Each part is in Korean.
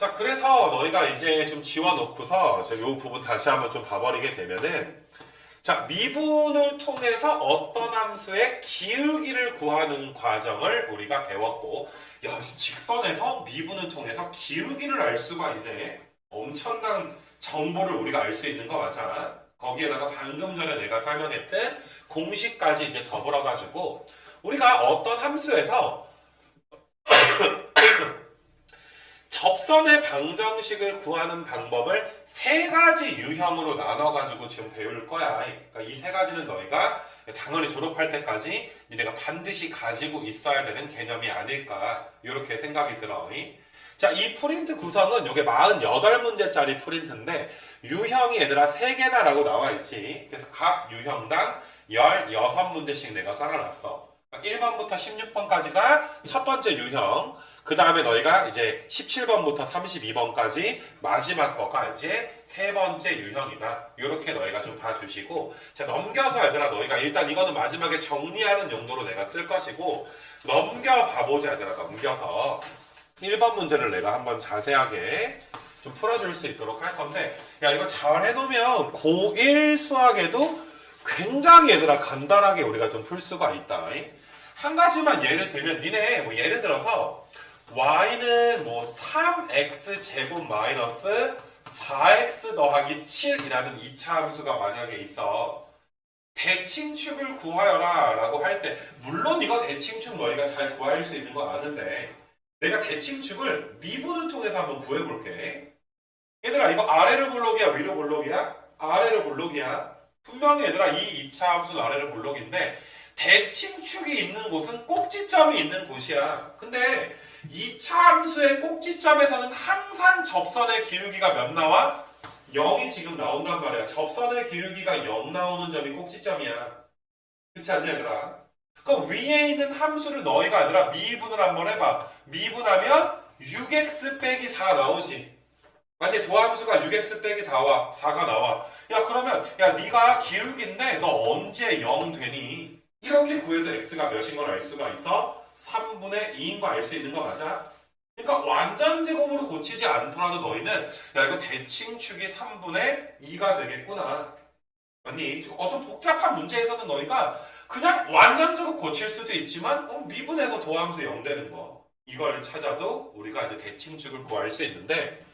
자, 그래서 너희가 이제 좀 지워놓고서 이 부분 다시 한번 좀 봐버리게 되면은 자, 미분을 통해서 어떤 함수의 기울기를 구하는 과정을 우리가 배웠고 야, 이 직선에서 미분을 통해서 기울기를 알 수가 있네. 엄청난 정보를 우리가 알 수 있는 거 맞아. 거기에다가 방금 전에 내가 설명했던 공식까지 이제 더불어가지고 우리가 어떤 함수에서 접선의 방정식을 구하는 방법을 세 가지 유형으로 나눠가지고 지금 배울 거야. 그러니까 이 세 가지는 너희가 당연히 졸업할 때까지 니네가 반드시 가지고 있어야 되는 개념이 아닐까 이렇게 생각이 들어. 자, 이 프린트 구성은 이게 48문제짜리 프린트인데 유형이 얘들아 3개나 라고 나와 있지. 그래서 각 유형당 16문제씩 내가 깔아놨어. 1번부터 16번까지가 첫 번째 유형, 그 다음에 너희가 이제 17번부터 32번까지 마지막 거가 이제 세 번째 유형이다. 이렇게 너희가 좀 봐주시고, 자, 넘겨서 얘들아 너희가 일단 이거는 마지막에 정리하는 용도로 내가 쓸 것이고, 넘겨봐보자 얘들아. 넘겨서 1번 문제를 내가 한번 자세하게 좀 풀어줄 수 있도록 할 건데, 야, 이거 잘 해놓으면 고1 수학에도 굉장히 얘들아 간단하게 우리가 좀 풀 수가 있다. 한 가지만 예를 들면 니네 뭐 예를 들어서 y는 뭐 3x 제곱 마이너스 4x 더하기 7이라는 2차 함수가 만약에 있어. 대칭축을 구하여라 라고 할 때 물론 이거 대칭축 너희가 잘 구할 수 있는 거 아는데 내가 대칭축을 미분을 통해서 한번 구해볼게. 얘들아 이거 아래로 볼록이야 위로 볼록이야? 아래로 볼록이야. 분명히 얘들아 이 2차 함수는 아래로 볼록인데 대칭축이 있는 곳은 꼭지점이 있는 곳이야. 근데 2차 함수의 꼭지점에서는 항상 접선의 기울기가 몇 나와? 0이 지금 나온단 말이야. 접선의 기울기가 0 나오는 점이 꼭지점이야. 그렇지 않냐 얘들아? 그럼 위에 있는 함수를 너희가 얘들아 미분을 한번 해봐. 미분하면 6x 빼기 4 나오지. 만약에 도함수가 6x 빼기 4가 나와. 야 그러면 야 네가 기울기인데 너 언제 0 되니? 이렇게 구해도 x가 몇인 걸 알 수가 있어? 3분의 2인 거 알 수 있는 거 맞아? 그러니까 완전 제곱으로 고치지 않더라도 너희는 야 이거 대칭축이 3분의 2가 되겠구나. 아니 어떤 복잡한 문제에서는 너희가 그냥 완전 제곱 고칠 수도 있지만 미분해서 도함수 0 되는 거 이걸 찾아도 우리가 이제 대칭축을 구할 수 있는데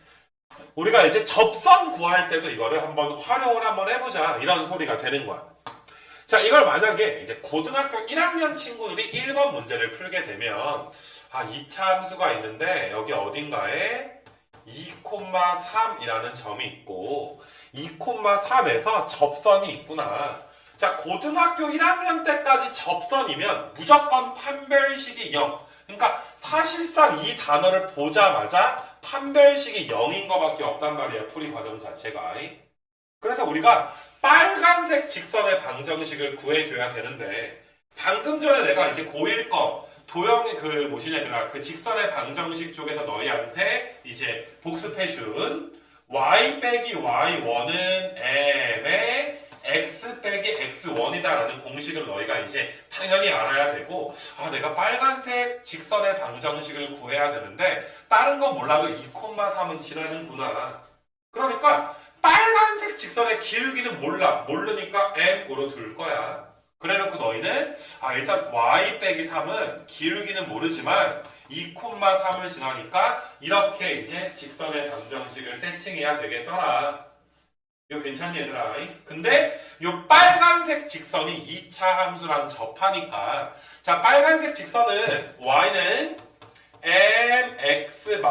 우리가 이제 접선 구할 때도 이거를 한번 활용을 한번 해보자 이런 소리가 되는 거야. 자, 이걸 만약에 이제 고등학교 1학년 친구들이 1번 문제를 풀게 되면 2차 함수가 있는데 여기 어딘가에 2,3이라는 점이 있고 2,3에서 접선이 있구나. 자, 고등학교 1학년 때까지 접선이면 무조건 판별식이 0. 그러니까 사실상 이 단어를 보자마자 판별식이 0인 것밖에 없단 말이야. 풀이 과정 자체가. 그래서 우리가 빨간색 직선의 방정식을 구해줘야 되는데 방금 전에 내가 이제 고1 거 도형의 그 뭐시냐더라 그 직선의 방정식 쪽에서 너희한테 이제 복습해준 y 빼기 y1은 m의 x 빼기 x1이다 라는 공식을 너희가 이제 당연히 알아야 되고 내가 빨간색 직선의 방정식을 구해야 되는데 다른 건 몰라도 2,3은 지나는구나. 그러니까 빨간색 직선의 기울기는 모르니까 m으로 둘 거야. 그래놓고 너희는 일단 y 빼기 3은 기울기는 모르지만 2,3을 지나니까 이렇게 이제 직선의 방정식을 세팅해야 되겠더라. 이거 괜찮니 얘들아? 근데 이 빨간색 직선이 2차 함수랑 접하니까 자 빨간색 직선은 y는 mx-2m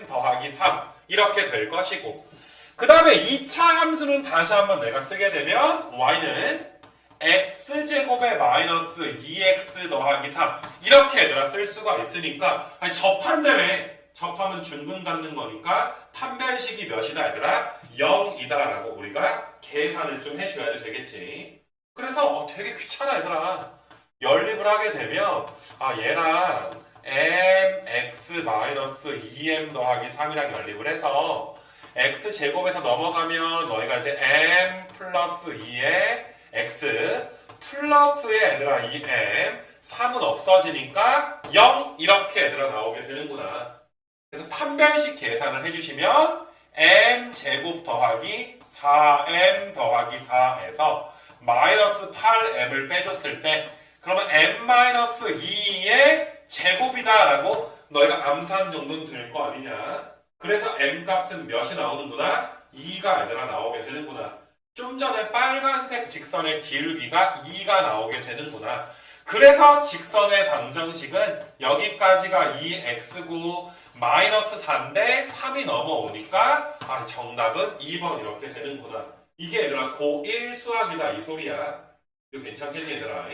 더하기 3 이렇게 될 것이고 그 다음에 2차 함수는 다시 한번 내가 쓰게 되면 y는 x제곱에 마이너스 2x 더하기 3 이렇게 얘들아 쓸 수가 있으니까 접한다며 접하면 중근 갖는 거니까 판별식이 몇이다 얘들아? 0이다 라고 우리가 계산을 좀 해줘야 되겠지. 그래서 되게 귀찮아 얘들아. 연립을 하게 되면 얘랑 mx-2m 더하기 3이랑 연립을 해서 x제곱에서 넘어가면 너희가 이제 m 플러스 2의 x 플러스의 얘들아 2m 3은 없어지니까 0 이렇게 얘들아 나오게 되는구나. 그래서 판별식 계산을 해주시면 m제곱 더하기 4m 더하기 4에서 마이너스 8m을 빼줬을 때 그러면 m-2의 제곱이다 라고 너희가 암산 정도는 될 거 아니냐. 그래서 m 값은 몇이 나오는구나? 2가 얘들아 나오게 되는구나. 좀 전에 빨간색 직선의 기울기가 2가 나오게 되는구나. 그래서 직선의 방정식은 여기까지가 2x고 마이너스 4인데 3이 넘어오니까 정답은 2번 이렇게 되는구나. 이게 얘들아 고1 수학이다 이 소리야. 이거 괜찮겠니 얘들아?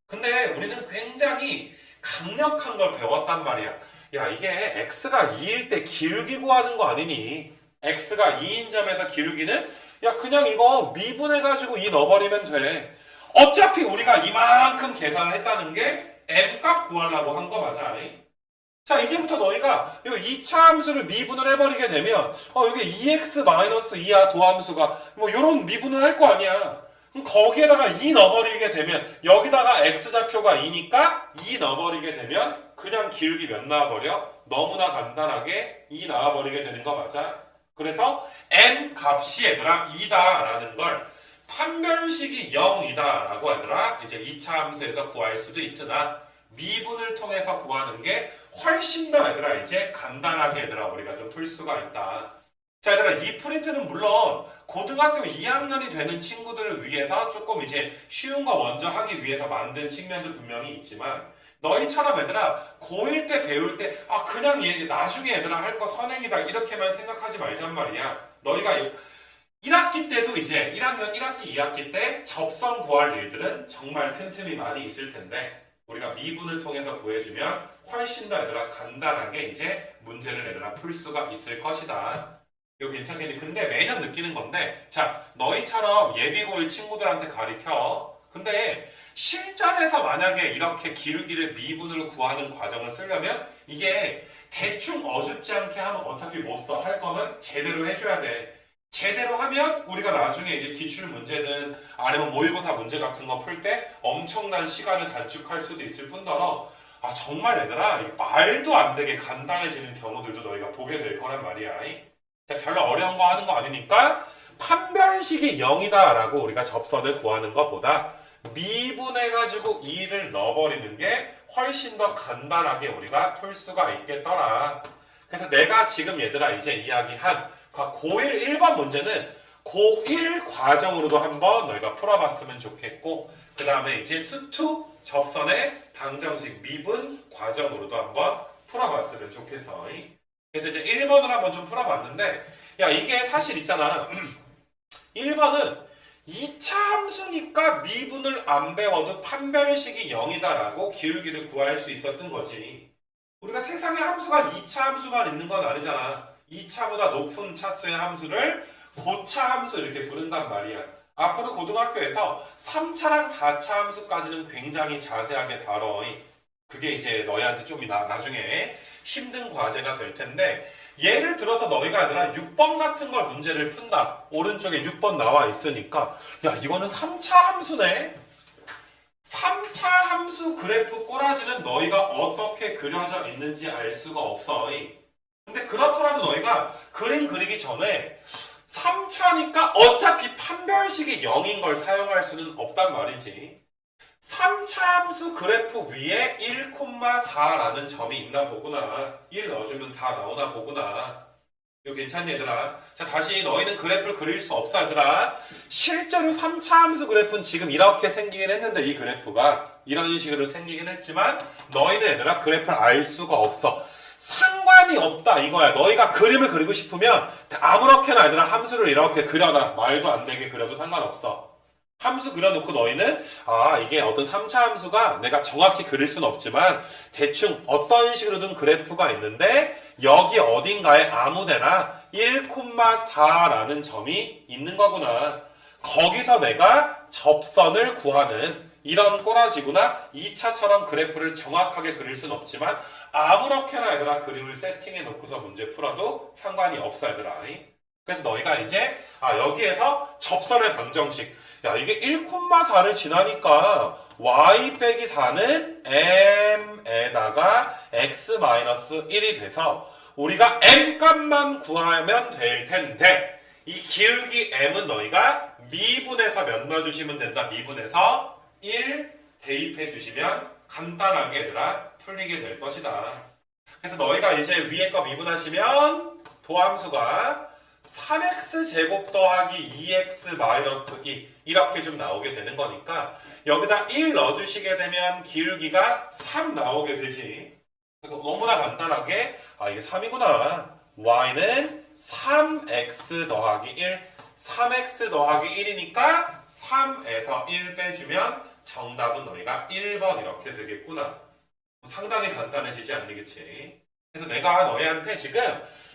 근데 우리는 굉장히 강력한 걸 배웠단 말이야. 야 이게 x가 2일 때 기울기 구하는 거 아니니? x가 2인 점에서 기울기는 야 그냥 이거 미분해가지고 2 넣어버리면 돼. 어차피 우리가 이만큼 계산을 했다는 게 m값 구하려고 한 거 맞아. 자 이제부터 너희가 이 2차 함수를 미분을 해버리게 되면 여기 2x-2야 도함수가 뭐 이런 미분을 할 거 아니야. 그럼 거기에다가 2 넣어버리게 되면 여기다가 x좌표가 2니까 2 넣어버리게 되면 그냥 기울기 몇 나와버려? 너무나 간단하게 2 나와버리게 되는 거 맞아. 그래서 m 값이 얘들아 2다 라는 걸 판별식이 0이다 라고 얘들아 이제 2차 함수에서 구할 수도 있으나 미분을 통해서 구하는 게 훨씬 더 얘들아 이제 간단하게 얘들아 우리가 좀 풀 수가 있다. 자 얘들아 이 프린트는 물론 고등학교 2학년이 되는 친구들을 위해서 조금 이제 쉬운 거 먼저 하기 위해서 만든 측면도 분명히 있지만 너희처럼 얘들아 고1 때 배울 때 그냥 나중에 얘들아 할 거 선행이다 이렇게만 생각하지 말잔 말이야. 너희가 1학기 때도 이제 1학년 1학기 2학기 때 접선 구할 일들은 정말 틈틈이 많이 있을 텐데 우리가 미분을 통해서 구해주면 훨씬 더 얘들아 간단하게 이제 문제를 얘들아 풀 수가 있을 것이다. 이거 괜찮겠니? 근데 매년 느끼는 건데 자 너희처럼 예비고1 친구들한테 가르쳐. 근데 실전에서 만약에 이렇게 기울기를 미분으로 구하는 과정을 쓰려면 이게 대충 어줍지 않게 하면 어차피 못 써. 할 거면 제대로 해줘야 돼. 제대로 하면 우리가 나중에 이제 기출 문제든 아니면 모의고사 문제 같은 거 풀 때 엄청난 시간을 단축할 수도 있을 뿐더러 정말 얘들아 이게 말도 안 되게 간단해지는 경우들도 너희가 보게 될 거란 말이야. 자, 별로 어려운 거 하는 거 아니니까 판별식이 0이다 라고 우리가 접선을 구하는 것보다 미분해가지고 2를 넣어버리는 게 훨씬 더 간단하게 우리가 풀 수가 있겠더라. 그래서 내가 지금 얘들아 이제 이야기한 고1 1번 문제는 고1 과정으로도 한번 너희가 풀어봤으면 좋겠고 그 다음에 이제 수투 접선의 방정식 미분 과정으로도 한번 풀어봤으면 좋겠어. 그래서 이제 1번을 한번 좀 풀어봤는데 야 이게 사실 있잖아 1번은 2차 함수니까 미분을 안 배워도 판별식이 0이다 라고 기울기를 구할 수 있었던 거지. 우리가 세상에 함수가 2차 함수만 있는 건 아니잖아. 2차보다 높은 차수의 함수를 고차 함수 이렇게 부른단 말이야. 앞으로 고등학교에서 3차랑 4차 함수까지는 굉장히 자세하게 다뤄. 그게 이제 너희한테 좀 나중에 힘든 과제가 될 텐데 예를 들어서 너희가 얘들아 6번 같은 걸 문제를 푼다. 오른쪽에 6번 나와 있으니까 야 이거는 3차 함수네. 3차 함수 그래프 꼬라지는 너희가 어떻게 그려져 있는지 알 수가 없어. 근데 그렇더라도 너희가 그림 그리기 전에 3차니까 어차피 판별식이 0인 걸 사용할 수는 없단 말이지. 3차 함수 그래프 위에 1,4라는 점이 있나 보구나. 1 넣어주면 4 나오나 보구나. 이거 괜찮니 얘들아? 자 다시 너희는 그래프를 그릴 수 없어 얘들아. 실제로 3차 함수 그래프는 지금 이렇게 생기긴 했는데 이 그래프가 이런 식으로 생기긴 했지만 너희는 얘들아 그래프를 알 수가 없어. 상관이 없다 이거야. 너희가 그림을 그리고 싶으면 아무렇게나 얘들아 함수를 이렇게 그려놔. 말도 안 되게 그려도 상관없어. 함수 그려놓고 너희는 이게 어떤 3차 함수가 내가 정확히 그릴 수는 없지만 대충 어떤 식으로든 그래프가 있는데 여기 어딘가에 아무데나 1,4라는 점이 있는 거구나. 거기서 내가 접선을 구하는 이런 꼬라지구나. 2차처럼 그래프를 정확하게 그릴 수는 없지만 아무렇게나 얘들아 그림을 세팅해 놓고서 문제 풀어도 상관이 없어 얘들아. 그래서 너희가 이제 여기에서 접선의 방정식 야 이게 1,4를 지나니까 y 빼기 4는 m에다가 x-1이 돼서 우리가 m 값만 구하면 될 텐데 이 기울기 m은 너희가 미분해서 몇 넣어주시면 된다. 미분해서 1 대입해 주시면 간단하게 얘들아 풀리게 될 것이다. 그래서 너희가 이제 위에 거 미분하시면 도함수가 3x 제곱 더하기 2x 마이너스 2 이렇게 좀 나오게 되는 거니까 여기다 1 넣어주시게 되면 기울기가 3 나오게 되지. 너무나 간단하게 이게 3이구나. y는 3x 더하기 1 3x 더하기 1이니까 3에서 1 빼주면 정답은 너희가 1번 이렇게 되겠구나. 상당히 간단해지지 않니 그치? 그래서 내가 너희한테 지금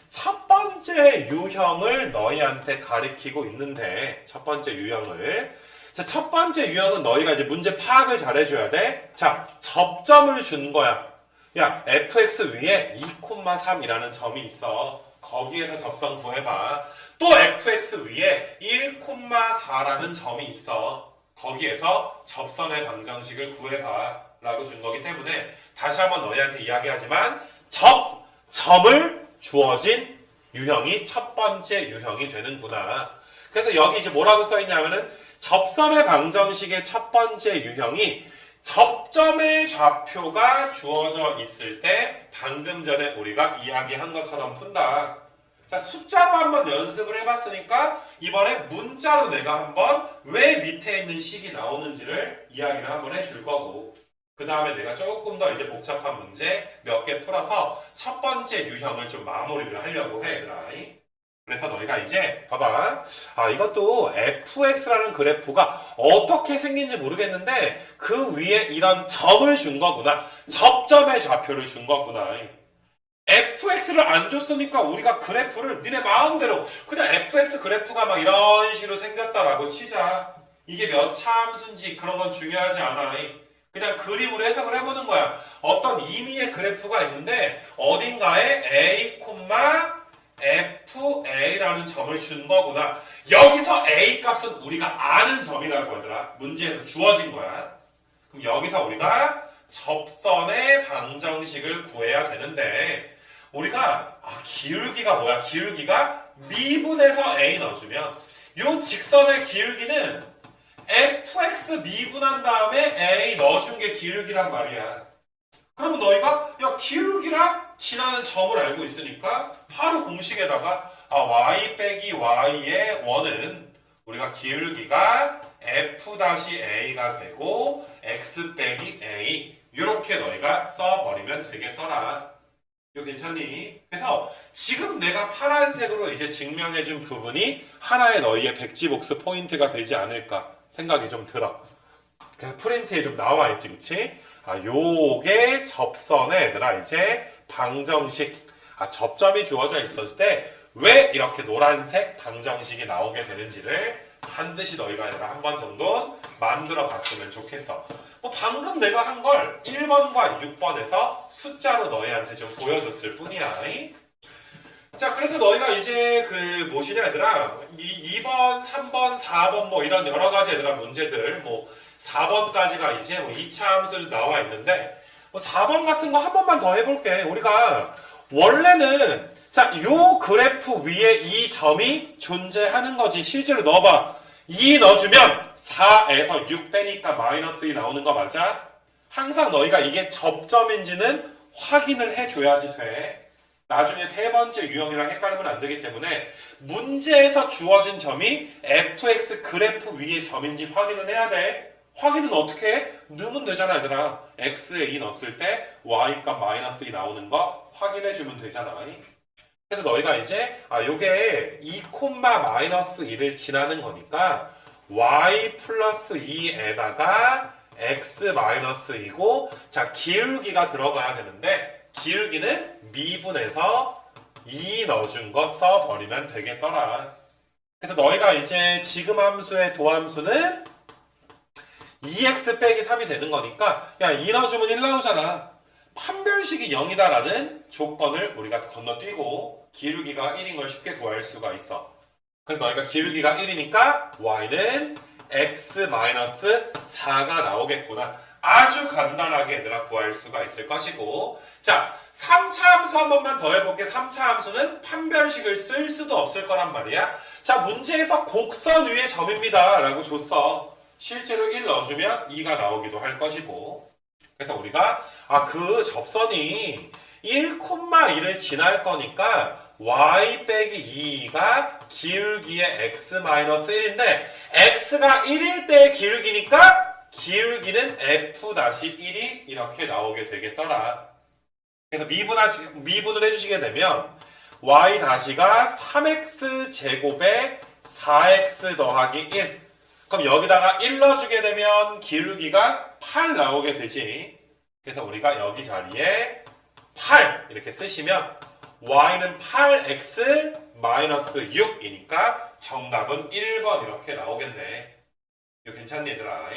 첫 번째 유형을 너희한테 가리키고 있는데 첫 번째 유형을 자, 첫 번째 유형은 너희가 이제 문제 파악을 잘 해줘야 돼. 자, 접점을 준 거야. 야, fx 위에 2,3이라는 점이 있어. 거기에서 접선 구해봐. 또 fx 위에 1,4라는 점이 있어. 거기에서 접선의 방정식을 구해봐. 라고 준 거기 때문에 다시 한번 너희한테 이야기하지만 점을 주어진 유형이 첫 번째 유형이 되는구나. 그래서 여기 이제 뭐라고 써있냐면은 접선의 방정식의 첫 번째 유형이 접점의 좌표가 주어져 있을 때 방금 전에 우리가 이야기한 것처럼 푼다. 자, 숫자로 한번 연습을 해봤으니까 이번에 문자로 내가 한번 왜 밑에 있는 식이 나오는지를 이야기를 한번 해줄 거고 그 다음에 내가 조금 더 이제 복잡한 문제 몇 개 풀어서 첫 번째 유형을 좀 마무리를 하려고 해, 얘들아. 그래서 너희가 이제 봐봐. 이것도 fx라는 그래프가 어떻게 생긴지 모르겠는데 그 위에 이런 점을 준 거구나. 접점의 좌표를 준 거구나. fx를 안 줬으니까 우리가 그래프를 니네 마음대로 그냥 fx 그래프가 막 이런 식으로 생겼다라고 치자. 이게 몇 차 함수인지 그런 건 중요하지 않아. 그냥 그림으로 해석을 해보는 거야. 어떤 임의의 그래프가 있는데 어딘가에 a, fa라는 점을 준 거구나. 여기서 a 값은 우리가 아는 점이라고 하더라. 문제에서 주어진 거야. 그럼 여기서 우리가 접선의 방정식을 구해야 되는데 우리가 기울기가 뭐야? 기울기가 미분해서 a 넣어주면 요 직선의 기울기는 fx 미분한 다음에 a 넣어준 게 기울기란 말이야. 그러면 너희가 기울기랑 지나는 점을 알고 있으니까 바로 공식에다가 y 빼기 y의 원은 우리가 기울기가 f-a가 되고 x 빼기 a 이렇게 너희가 써버리면 되겠더라. 이거 괜찮니? 그래서 지금 내가 파란색으로 이제 증명해준 부분이 하나의 너희의 백지복스 포인트가 되지 않을까 생각이 좀 들어. 그냥 프린트에 좀 나와 있지, 그치? 요게 접선에 얘들아 이제 방정식 접점이 주어져 있을 때 왜 이렇게 노란색 방정식이 나오게 되는지를 반드시 너희가 얘들아 한 번 정도 만들어 봤으면 좋겠어. 방금 내가 한 걸 1번과 6번에서 숫자로 너희한테 좀 보여줬을 뿐이야. 자, 그래서 너희가 이제 뭐시냐 얘들아 2번, 3번, 4번 뭐 이런 여러 가지 얘들아 문제들 4번까지가 이제 2차 함수를 나와 있는데 4번 같은 거 한 번만 더 해볼게. 우리가 원래는 자, 요 그래프 위에 이 점이 존재하는 거지. 실제로 넣어봐. 2 넣어주면 4에서 6 빼니까 마이너스 2 나오는 거 맞아? 항상 너희가 이게 접점인지는 확인을 해줘야지 돼. 나중에 세 번째 유형이랑 헷갈리면 안 되기 때문에 문제에서 주어진 점이 fx 그래프 위의 점인지 확인을 해야 돼. 확인은 어떻게 해? 넣으면 되잖아 얘들아. x에 2 넣었을 때 y값 마이너스 2 나오는 거 확인해주면 되잖아. 그래서 너희가 이제 요게 2, 마이너스 2를 지나는 거니까 y 플러스 2에다가 x 마이너스 2고 자 기울기가 들어가야 되는데 기울기는 미분해서 2 넣어준 거 써버리면 되겠더라. 그래서 너희가 이제 지금 함수의 도함수는 2x 빼기 3이 되는 거니까 2 넣어주면 1 나오잖아. 판별식이 0이다라는 조건을 우리가 건너뛰고 기울기가 1인 걸 쉽게 구할 수가 있어. 그래서 너희가 기울기가 1이니까 y는 x-4가 나오겠구나. 아주 간단하게 얘들아 구할 수가 있을 것이고, 자 3차 함수 한 번만 더 해볼게. 3차 함수는 판별식을 쓸 수도 없을 거란 말이야. 자 문제에서 곡선 위의 점입니다 라고 줬어. 실제로 1 넣어주면 2가 나오기도 할 것이고, 그래서 우리가 그 접선이 1,1을 지날 거니까 y 빼기 2가 기울기의 x-1인데 x가 1일 때의 기울기니까 기울기는 f-1이 이렇게 나오게 되겠더라. 그래서 미분을 해주시게 되면 y-가 3x 제곱에 4x 더하기 1. 그럼 여기다가 1 넣어주게 되면 기울기가 8 나오게 되지. 그래서 우리가 여기 자리에 8 이렇게 쓰시면 y는 8x-6이니까 정답은 1번 이렇게 나오겠네. 이거 괜찮니 얘들아?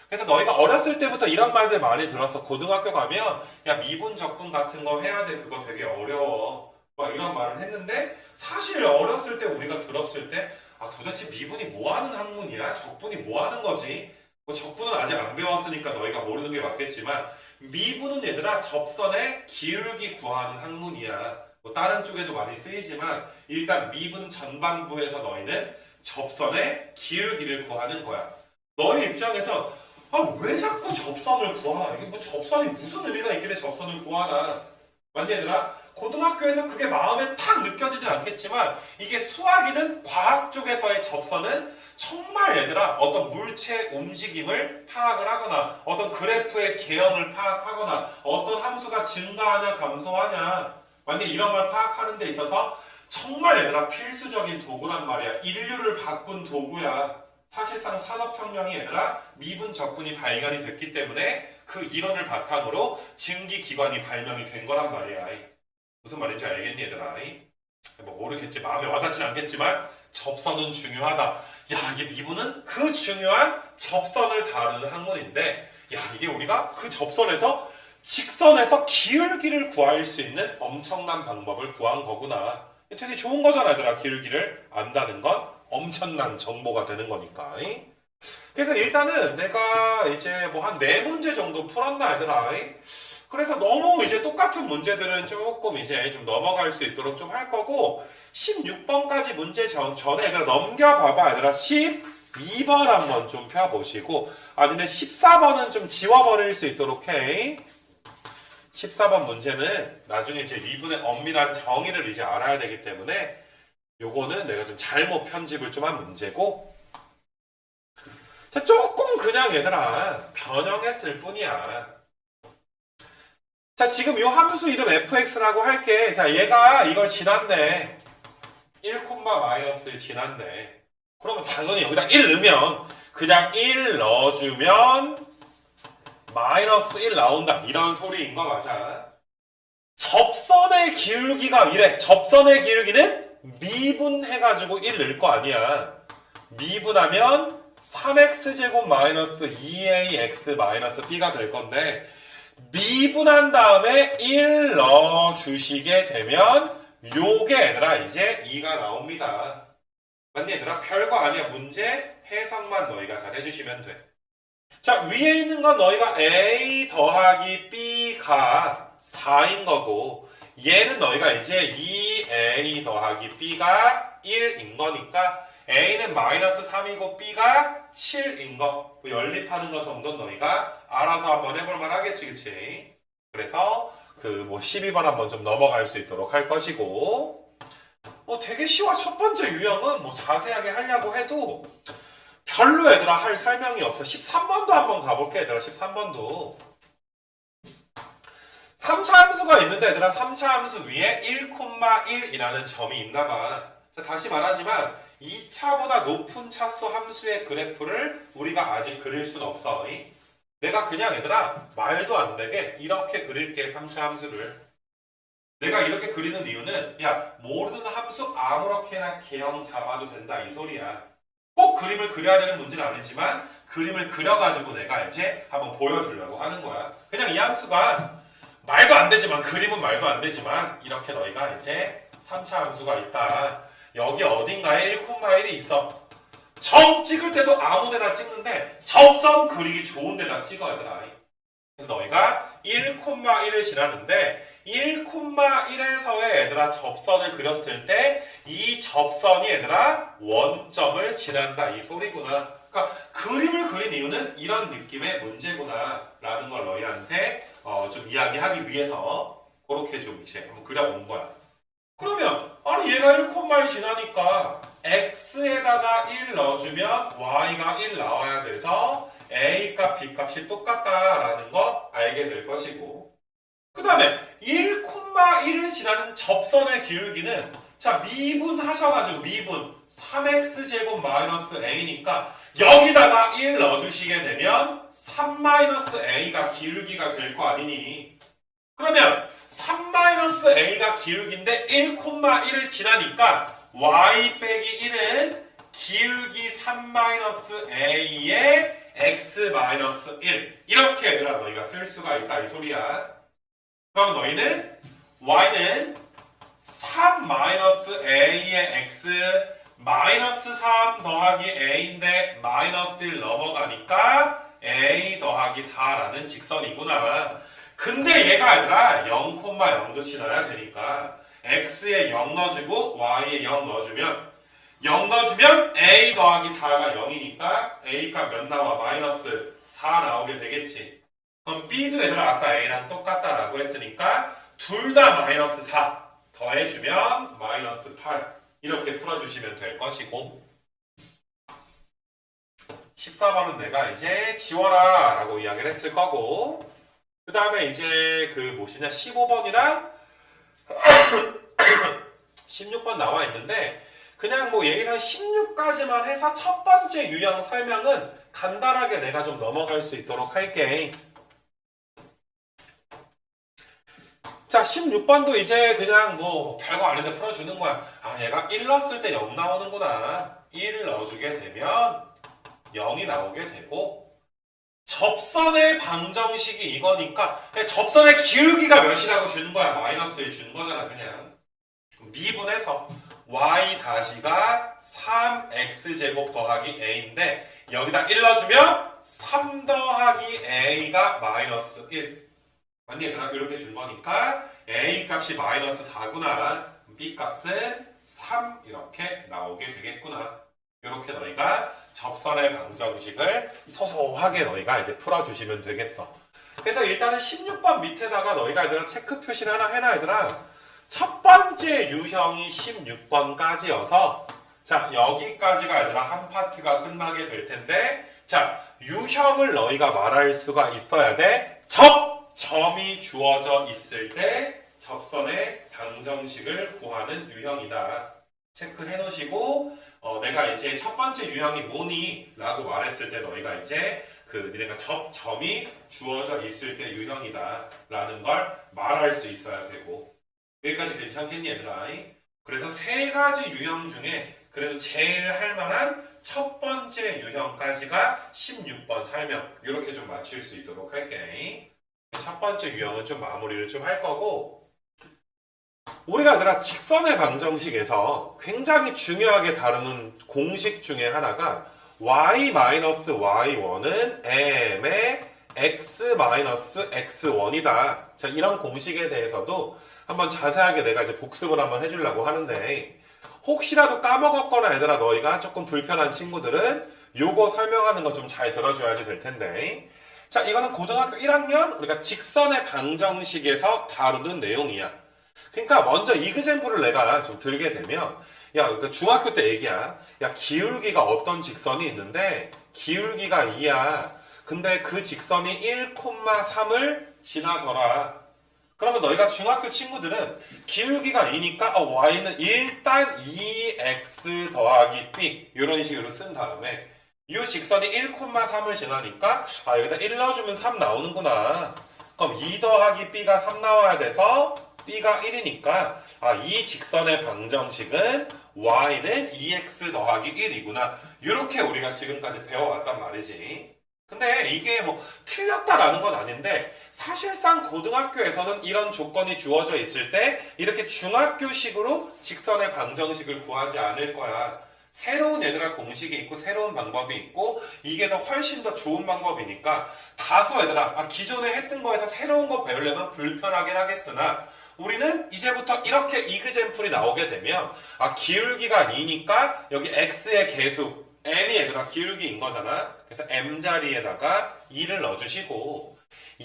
그래서 너희가 어렸을 때부터 이런 말들 많이 들었어. 고등학교 가면 야 미분 적분 같은 거 해야 돼. 그거 되게 어려워. 막 이런 말을 했는데 사실 어렸을 때 우리가 들었을 때 도대체 미분이 뭐 하는 학문이야? 적분이 뭐 하는 거지? 뭐 적분은 아직 안 배웠으니까 너희가 모르는 게 맞겠지만 미분은 얘들아 접선의 기울기 구하는 학문이야. 뭐 다른 쪽에도 많이 쓰이지만 일단 미분 전반부에서 너희는 접선의 기울기를 구하는 거야. 너희 입장에서 왜 자꾸 접선을 구하나? 이게 뭐 접선이 무슨 의미가 있길래 접선을 구하나? 맞니 얘들아? 고등학교에서 그게 마음에 탁 느껴지진 않겠지만 이게 수학이든 과학 쪽에서의 접선은 정말 얘들아 어떤 물체 움직임을 파악을 하거나 어떤 그래프의 개형을 파악하거나 어떤 함수가 증가하냐 감소하냐 맞니? 이런 걸 파악하는 데 있어서 정말 얘들아 필수적인 도구란 말이야. 인류를 바꾼 도구야. 사실상 산업혁명이 얘들아 미분 적분이 발견이 됐기 때문에 그 이론을 바탕으로 증기기관이 발명이 된 거란 말이야. 무슨 말인지 알겠니 얘들아? 뭐 모르겠지. 마음에 와닿진 않겠지만 접선은 중요하다. 야 이게 미분은 그 중요한 접선을 다루는 학문인데 야 이게 우리가 그 접선에서 직선에서 기울기를 구할 수 있는 엄청난 방법을 구한 거구나. 되게 좋은 거잖아 얘들아. 기울기를 안다는 건 엄청난 정보가 되는 거니까. 그래서 일단은 내가 이제 뭐 한 4문제 정도 풀었나 얘들아. 그래서 너무 이제 똑같은 문제들은 조금 이제 좀 넘어갈 수 있도록 좀 할 거고 16번까지 문제 전에 얘들아 넘겨봐봐 얘들아. 12번 한번 좀 펴보시고 근데 14번은 좀 지워버릴 수 있도록 해. 14번 문제는 나중에 이제 미분의 엄밀한 정의를 이제 알아야 되기 때문에 요거는 내가 좀 잘못 편집을 좀 한 문제고 자 조금 그냥 얘들아 변형했을 뿐이야. 자 지금 요 함수 이름 fx라고 할게. 자 얘가 이걸 지났네. 1,-를 지났네. 그러면 당연히 여기다 1 넣으면 그냥 1 넣어주면 -1 나온다. 이런 소리인 거 맞아. 접선의 기울기가 이래. 접선의 기울기는 미분해가지고 1 넣을 거 아니야. 미분하면 3x제곱 마이너스 2ax 마이너스 b가 될 건데 미분한 다음에 1 넣어주시게 되면 요게 얘들아 이제 2가 나옵니다. 맞니 얘들아? 별거 아니야. 문제 해석만 너희가 잘 해주시면 돼. 자 위에 있는 건 너희가 a 더하기 b가 4인 거고 얘는 너희가 이제 2a 더하기 b가 1인 거니까 a는 -3이고 b가 7인 거 연립하는 거 정도는 너희가 알아서 한번 해볼 만 하겠지 그치? 그래서 그 뭐 12번 한번 좀 넘어갈 수 있도록 할 것이고 되게 쉬워. 첫 번째 유형은 뭐 자세하게 하려고 해도 별로 얘들아 할 설명이 없어. 13번도 한번 가볼게 얘들아. 13번도 3차 함수가 있는데 얘들아 3차 함수 위에 1,1이라는 점이 있나봐. 다시 말하지만 2차보다 높은 차수 함수의 그래프를 우리가 아직 그릴 순 없어. 내가 그냥 얘들아 말도 안 되게 이렇게 그릴게. 3차 함수를 내가 이렇게 그리는 이유는 야 모르는 함수 아무렇게나 개형 잡아도 된다 이 소리야. 꼭 그림을 그려야 되는 문제는 아니지만 그림을 그려가지고 내가 이제 한번 보여주려고 하는 거야. 그냥 이 함수가 말도 안 되지만 그림은 말도 안 되지만 이렇게 너희가 이제 3차 함수가 있다. 여기 어딘가에 1,1이 있어. 점 찍을 때도 아무 데나 찍는데 접선 그리기 좋은 데다 찍어야 되나. 그래서 너희가 1,1을 지나는데 1,1에서의 얘들아 접선을 그렸을 때 이 접선이 얘들아 원점을 지난다 이 소리구나. 그러니까 그림을 그린 이유는 이런 느낌의 문제구나 라는 걸 너희한테 좀 이야기하기 위해서 그렇게 좀 이제 한번 그려본 거야. 그러면 아니 얘가 1,1 지나니까 x에다가 1 넣어주면 y가 1 나와야 돼서 a값 b값이 똑같다라는 거 알게 될 것이고, 그 다음에 1,1을 지나는 접선의 기울기는 자 미분하셔가지고 미분 3x제곱 마이너스 a니까 여기다가 1 넣어주시게 되면 3-a가 기울기가 될 거 아니니. 그러면 3-a가 기울기인데 1,1을 지나니까 y 빼기 1은 기울기 3-a의 x-1 이렇게 얘들아 너희가 쓸 수가 있다 이 소리야. 그럼 너희는 y는 3-a의 x -3 더하기 a인데 -1 넘어가니까 a 더하기 4라는 직선이구나. 근데 얘가 얘들아 0,0도 지나야 되니까 x에 0 넣어주고 y에 0 넣어주면 0 넣어주면 a 더하기 4가 0이니까 a값 몇 나와? -4 나오게 되겠지. 그럼 b도 얘들아 아까 a랑 똑같다라고 했으니까 둘 다 -4 더해주면 -8 이렇게 풀어주시면 될 것이고, 14번은 내가 이제 지워라 라고 이야기를 했을 거고, 그 다음에 이제 그 무엇이냐 15번이랑 16번 나와 있는데 그냥 뭐 예의상 16까지만 해서 첫 번째 유형 설명은 간단하게 내가 좀 넘어갈 수 있도록 할게. 자 16번도 이제 그냥 뭐 별거 아닌데 풀어주는 거야. 아 얘가 1 넣었을 때 0 나오는구나. 1 넣어주게 되면 0이 나오게 되고, 접선의 방정식이 이거니까 접선의 기울기가 몇이라고 주는 거야. -1 주는 거잖아 그냥. 미분해서 y 다시가 3x제곱 더하기 a인데 여기다 1 넣어주면 3 더하기 a가 -1 맞니 얘들아? 이렇게 준 거니까 a 값이 -4구나. b 값은 3 이렇게 나오게 되겠구나. 이렇게 너희가 접선의 방정식을 소소하게 너희가 이제 풀어주시면 되겠어. 그래서 일단은 16번 밑에다가 너희가 얘들아 체크 표시를 하나 해놔 얘들아. 첫 번째 유형이 16번까지여서 자 여기까지가 얘들아 한 파트가 끝나게 될 텐데, 자 유형을 너희가 말할 수가 있어야 돼. 점이 주어져 있을 때 접선의 방정식을 구하는 유형이다. 체크해 놓으시고 내가 이제 첫 번째 유형이 뭐니? 라고 말했을 때 너희가 이제 니네가 점이 주어져 있을 때 유형이다 라는 걸 말할 수 있어야 되고, 여기까지 괜찮겠니 얘들아? 그래서 세 가지 유형 중에 그래도 제일 할만한 첫 번째 유형까지가 16번 설명 이렇게 좀 맞출 수 있도록 할게. 첫 번째 유형은 좀 마무리를 좀 할 거고, 우리가 얘들아 직선의 방정식에서 굉장히 중요하게 다루는 공식 중에 하나가 y-y1은 m의 x-x1이다. 자 이런 공식에 대해서도 한번 자세하게 내가 이제 복습을 한번 해주려고 하는데, 혹시라도 까먹었거나 얘들아 너희가 조금 불편한 친구들은 요거 설명하는 거 좀 잘 들어줘야지 될 텐데, 자 이거는 고등학교 1학년 우리가 직선의 방정식에서 다루는 내용이야. 그러니까 먼저 이그젬플을 내가 좀 들게 되면, 야 그 중학교 때 얘기야. 야 기울기가 어떤 직선이 있는데 기울기가 2야. 근데 그 직선이 1,3을 지나더라. 그러면 너희가 중학교 친구들은 기울기가 2니까 y는 일단 2x 더하기 b 이런 식으로 쓴 다음에 이 직선이 1,3을 지나니까 여기다 1 넣어주면 3 나오는구나. 그럼 2 더하기 b가 3 나와야 돼서 b가 1이니까 이 직선의 방정식은 y는 2x 더하기 1이구나. 이렇게 우리가 지금까지 배워왔단 말이지. 근데 이게 뭐 틀렸다라는 건 아닌데, 사실상 고등학교에서는 이런 조건이 주어져 있을 때 이렇게 중학교식으로 직선의 방정식을 구하지 않을 거야. 새로운 얘들아 공식이 있고 새로운 방법이 있고 이게 더 훨씬 더 좋은 방법이니까 다소 얘들아 기존에 했던 거에서 새로운 거 배우려면 불편하긴 하겠으나 우리는 이제부터 이렇게 이그젬플이 나오게 되면 기울기가 2니까 여기 x의 계수 m이 얘들아 기울기인 거잖아. 그래서 m 자리에다가 2를 넣어주시고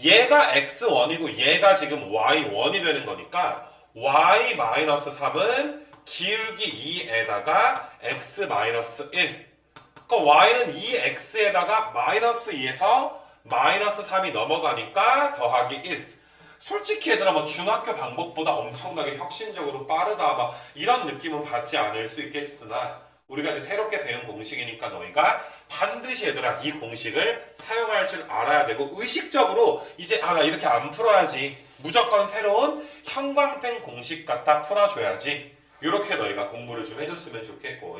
얘가 x1이고 얘가 지금 y1이 되는 거니까 y-3은 기울기 2에다가 x-1 그러니까 y는 2x에다가 마이너스 2에서 마이너스 3이 넘어가니까 더하기 1 솔직히 얘들아 뭐 중학교 방법보다 엄청나게 혁신적으로 빠르다 막 이런 느낌은 받지 않을 수 있겠으나 우리가 이제 새롭게 배운 공식이니까 너희가 반드시 얘들아 이 공식을 사용할 줄 알아야 되고 의식적으로 이제 나 이렇게 안 풀어야지 무조건 새로운 형광펜 공식 갖다 풀어줘야지 이렇게 너희가 공부를 좀 해줬으면 좋겠고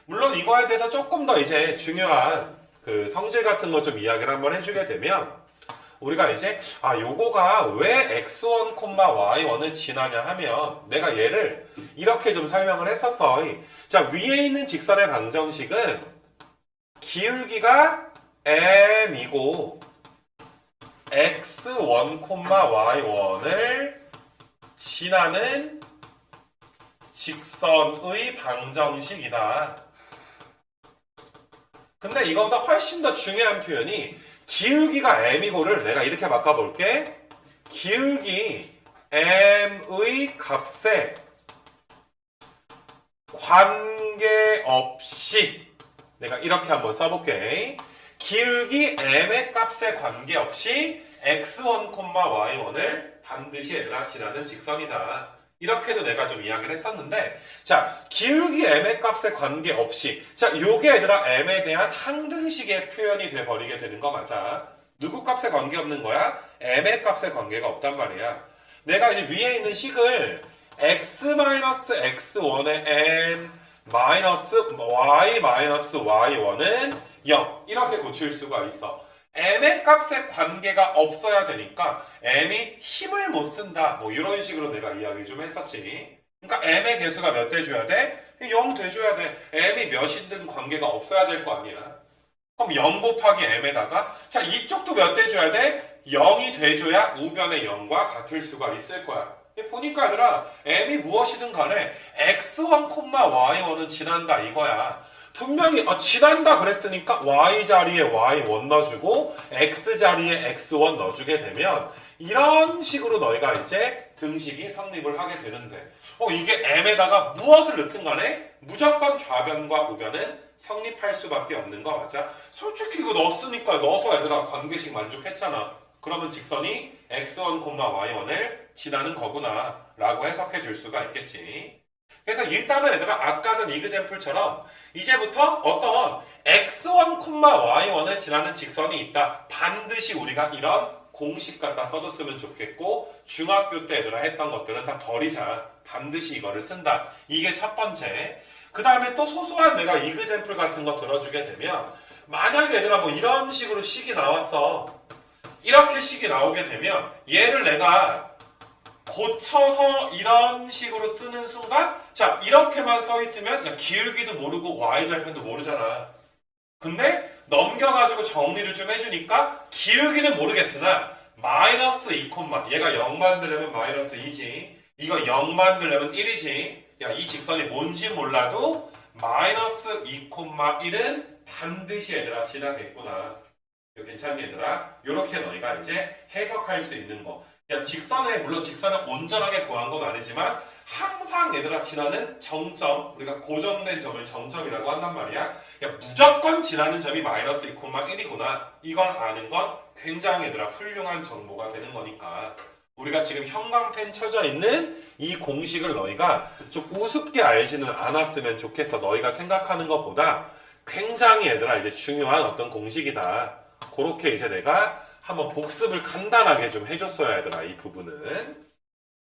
물론 이거에 대해서 조금 더 이제 중요한 그 성질 같은 거 좀 이야기를 한번 해주게 되면 우리가 이제 요거가 왜 x1, y1을 지나냐 하면 내가 얘를 이렇게 좀 설명을 했었어. 자, 위에 있는 직선의 방정식은 기울기가 m이고 x1, y1을 지나는 직선의 방정식이다. 근데 이거보다 훨씬 더 중요한 표현이 기울기가 m이고를 내가 이렇게 바꿔볼게. 기울기 m의 값에 관계없이 내가 이렇게 한번 써볼게. 기울기 m의 값에 관계없이 x1, y1을 반드시 얘들아 지나는 직선이다. 이렇게도 내가 좀 이야기를 했었는데 자 기울기 m의 값에 관계없이 자 요게 얘들아 m에 대한 항등식의 표현이 돼버리게 되는 거 맞아. 누구 값에 관계없는 거야? m의 값에 관계가 없단 말이야. 내가 이제 위에 있는 식을 x-x1의 m y-y1은 0 이렇게 고칠 수가 있어. m의 값에 관계가 없어야 되니까 m이 힘을 못 쓴다 뭐 이런 식으로 내가 이야기 좀 했었지. 그러니까 m의 개수가 몇 돼줘야 돼? 0 돼줘야 돼. m이 몇이든 관계가 없어야 될 거 아니야. 그럼 0 곱하기 m에다가 자 이쪽도 몇 돼줘야 돼? 0이 돼줘야 우변의 0과 같을 수가 있을 거야. 보니까 얘들아 m이 무엇이든 간에 x1, y1은 지난다 이거야. 분명히 지난다 그랬으니까 y 자리에 y1 넣어주고 x 자리에 x1 넣어주게 되면 이런 식으로 너희가 이제 등식이 성립을 하게 되는데 이게 m에다가 무엇을 넣든 간에 무조건 좌변과 우변은 성립할 수밖에 없는 거 맞아? 솔직히 이거 넣었으니까 넣어서 얘들아 관계식 만족했잖아. 그러면 직선이 x1, y1을 지나는 거구나 라고 해석해 줄 수가 있겠지. 그래서 일단은 얘들아 아까 전 이그젬플처럼 이제부터 어떤 x1, y1을 지나는 직선이 있다. 반드시 우리가 이런 공식 갖다 써줬으면 좋겠고 중학교 때 얘들아 했던 것들은 다 버리자. 반드시 이거를 쓴다. 이게 첫 번째. 그 다음에 또 소소한 내가 이그젬플 같은 거 들어주게 되면 만약에 얘들아 뭐 이런 식으로 식이 나왔어. 이렇게 식이 나오게 되면 얘를 내가 고쳐서 이런 식으로 쓰는 순간 자 이렇게만 써 있으면 기울기도 모르고 y절편도 모르잖아. 근데 넘겨가지고 정리를 좀 해주니까 기울기는 모르겠으나 마이너스 2, 얘가 0 만들려면 마이너스 2지 이거 0 만들려면 1이지 야 이 직선이 뭔지 몰라도 마이너스 2, 1은 반드시 얘들아 지나겠구나. 이거 괜찮니 얘들아? 이렇게 너희가 이제 해석할 수 있는 거. 야 직선에 물론 직선을 온전하게 구한 건 아니지만 항상 얘들아 지나는 정점 우리가 고정된 점을 정점이라고 한단 말이야. 야 무조건 지나는 점이 마이너스 2,1이구나. 이걸 아는 건 굉장히 얘들아 훌륭한 정보가 되는 거니까 우리가 지금 형광펜 쳐져 있는 이 공식을 너희가 좀 우습게 알지는 않았으면 좋겠어. 너희가 생각하는 것보다 굉장히 얘들아 이제 중요한 어떤 공식이다. 그렇게 이제 내가 한번 복습을 간단하게 좀 해줬어야 얘들아 이 부분은.